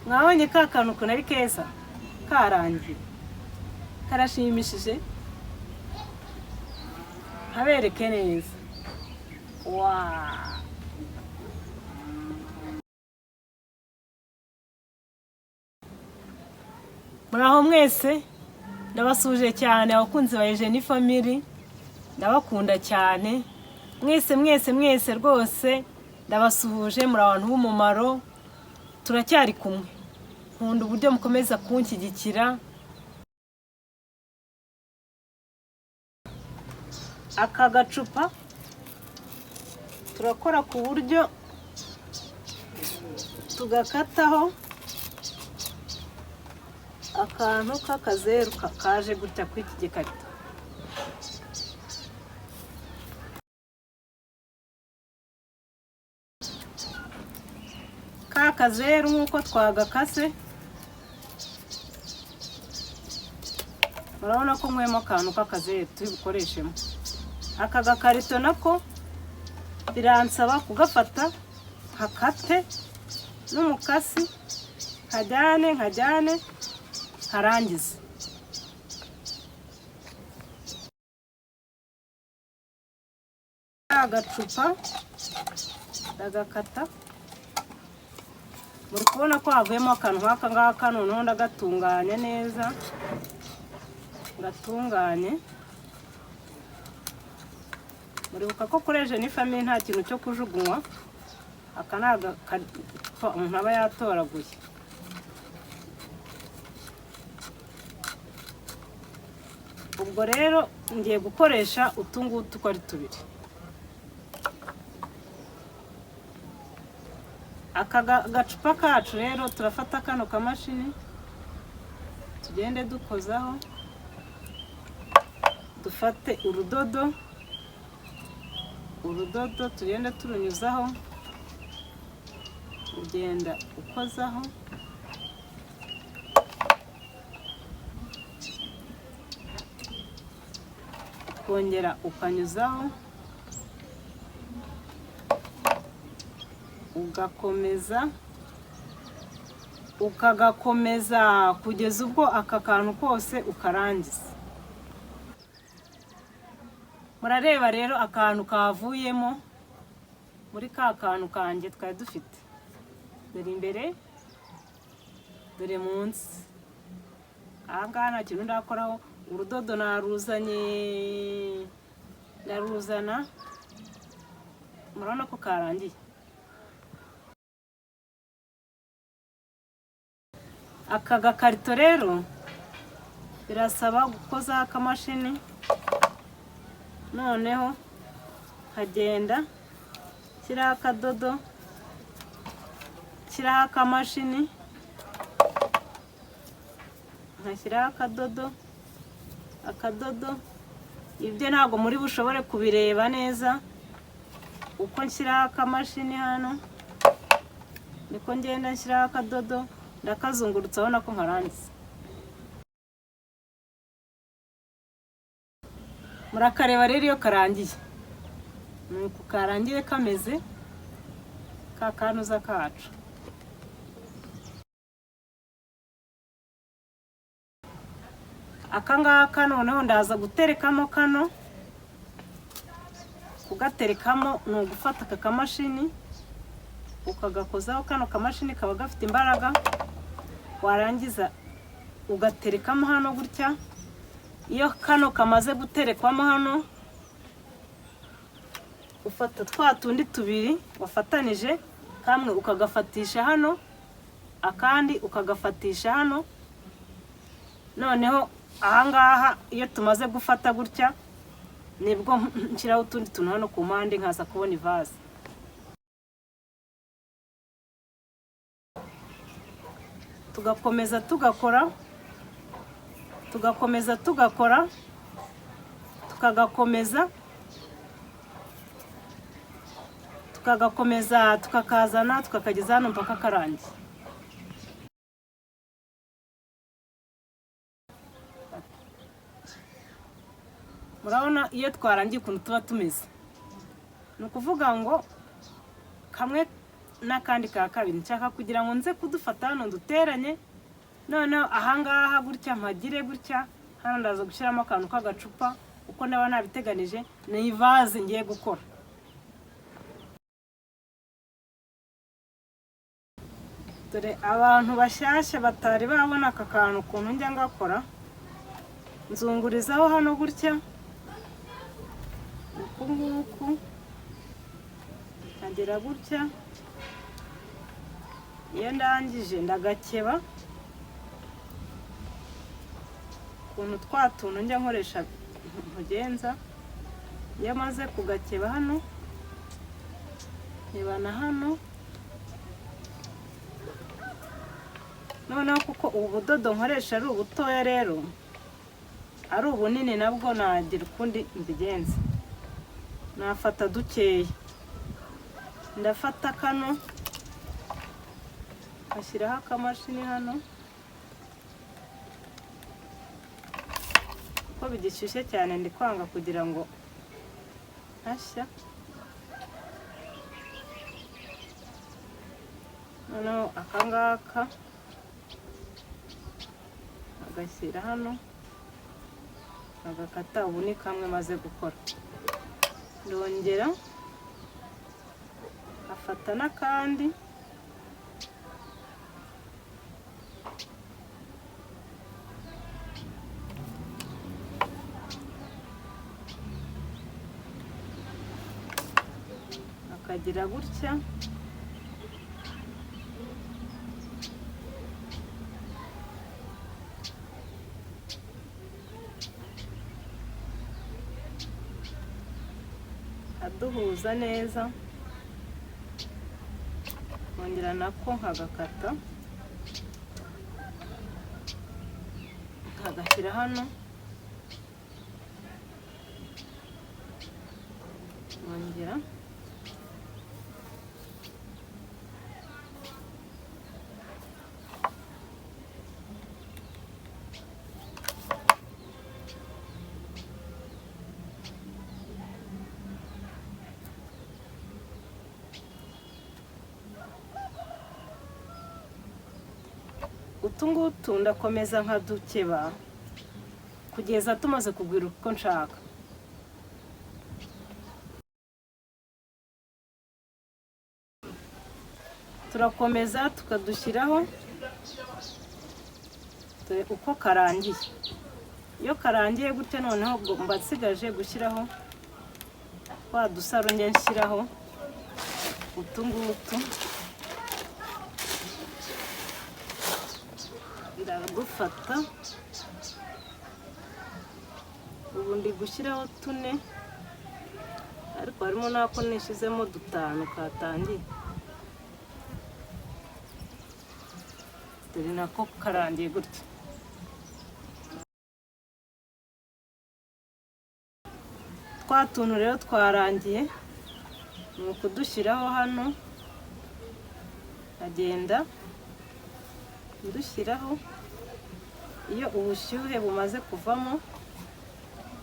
mwabonye ka kantu ukuntu ari keza karangiye karashimishije habereke neza muraho mwese ndabasuje cyane abakunzi ba Eugenie Family ndabakunda cyane mwese rwose ndabasuhuje muri abantu b'umumaro turacyari kumwe nkunda uburyo mukomeza kunshyigikira aka gacupa turakora ku buryo tugakataho akantu k'akazeru kaje gutya kw'iki gikarito k'akazeru nk'uko twagakase murabona ko mwemo akantu k'akazeru turi bukoreshemo aka gakarito nako biransaba kugafata hakate n'umukasi nkajyane harangiza agacupa ndagakata muri kubona ko havuyemo akantu nk'aka ngaka noneho ndagatunganya neza ngatunganye muribuka ko kuri Eugenie Family nta kintu cyo kujugunywa aka ni agacupa umuntu aba yatoraguye ubwo rero ngiye gukoresha utungutu uko ari tubiri aka gacupa kacu rero turafata kano kamashini tugende dukozaho dufate urudodo tugende turunyuzaho ugenda ukozaho kongera ukanyuzaho ukagakomeza kugeza ubwo aka kantu kose ukarangiza murareba rero akantu kavuyemo muri ka kantu kanjye twari dufite dore imbere dore munsi ahangaha nta kintu ndakoraho urudodo ndaruzana murabona ko karangiye aka gakarito rero birasaba gukozaho akamashini noneho nkagenda shyiraho akadodo shyiraho akamashini nkashyiraho akadodo ibyo ntabwo muri bushobore kubireba neza uko nshyiraho akamashini hano niko ngenda nshyiraho akadodo ndakazungurutsa abona ko nkarangiza murakareba rero iyo karangiye nuko karangiye kameze ka kanuza kacu aka ngaka noneho ndaza guterekamo kano kugaterekamo ni ugufata aka kamashini ukagakozaho kano kamashini kaba gafite imbaraga warangiza ugaterekamo hano gutya iyo kano kamaze guterekwamo hano ufata twa tundi tubiri wafatanije kamwe ukagafatisha hano akandi ukagafatisha hano noneho ahangaha iyo tumaze gufata gutya nibwo nshyiraho utundi tuntu hano ku mpande nkaza kubona ivaze tugakomeza tugakora tukagakomeza tukakazana tukakageza hano mpaka karangiye murabona iyo twarangiye ukuntu tuba tumeze ni ukuvuga ngo kamwe n'akandi ka kabiri nshaka kugira ngo nze kudufata hano duteranye, noneho ahangaha gutya mpagire gutya, hano ndaza gushyiramo akantu k'agacupa uko ndaba nabiteganije. Ni ivaze ngiye gukora. Dore abantu bashyashya batari babona aka kantu ukuntu njya ngakora, nzungurizaho hano gutya uku nguku, nkagera gutya. Iyo ndangije ndagakeba ukuntu twa tuntu njya nkoresha nkugenza. Iyo maze kugakeba hano, nkebana hano. Noneho kuko ubu budodo nkoresha ari ubutoya, rero ari ubunini nabwo nagira ukundi mbigenza. Nafata dukeya, ndafata kano ashyiraho akamashini hano, ko bigishyushye cyane ndi kwanga kugira ngo hashya. Noneho akangaka agashyira hano, agakata. Ubu ni kamwe maze gukora. Ndongera afata n'akandi, akagira gutya. Aduhuza neza, nkongera nako nkagakata, nkagashyira hano, nkongera utungutu ndakomeza nkadukeba kugeza tumaze kugwira uko nshaka. Turakomeza tukadushyiraho uko karangiye. Iyo karangiye gute, noneho mba nsigaje gushyiraho twa dusaro njye nshyiraho utungutu. Ndagufata, ubu ndi gushyiraho 4, ariko harimo nako nishyizemo 5 katangiye. Dore nako karangiye gutya. Twa tuntu rero twarangiye, ni ukudushyiraho hano, agenda ndushyiraho. Iyo ubushyuhe bumaze kuvamo,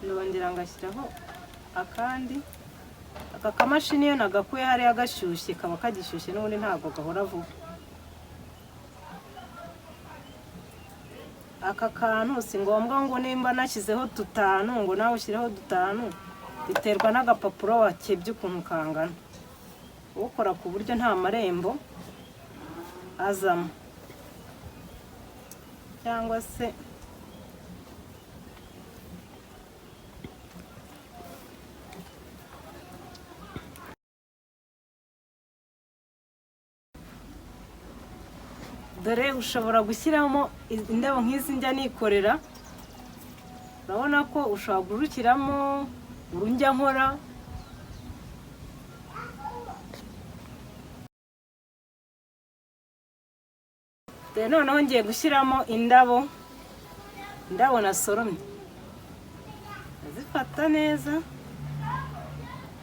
ndongera ngashyiraho akandi. Aka kamashini iyo nagakuye hariya gashyushye, kaba kagishyushye, n'ubundi ntabwo gahora vuba. Aka kantu si ngombwa ngo nimba nashyizeho 5 ngo nawe ushyireho 5, biterwa n'agapapuro wakebye ukuntu kangana. Ukora ku buryo nta marembo azamo, cyangwa se dore ushobora gushyiramo indabo nk'izi njya nikorera. Urabona ko ushobora gushyiramo urunjya nkora. Noneho ngiye gushyiramo indabo nasoromye. Zifata neza,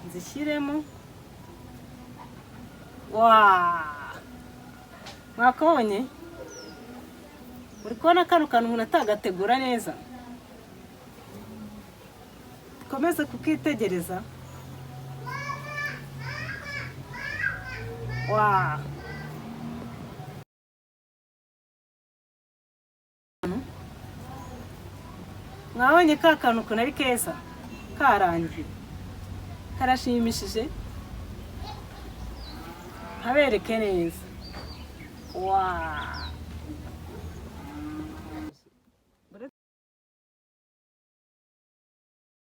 nzishyiremo. Mwakabonye? Uri kubona kano kantu umuntu atagategura neza? Dukomeze kukitegereza. Wow. Mwabonye ka kantu ukuntu ari keza karangiye karashimishije habereke neza. Wow.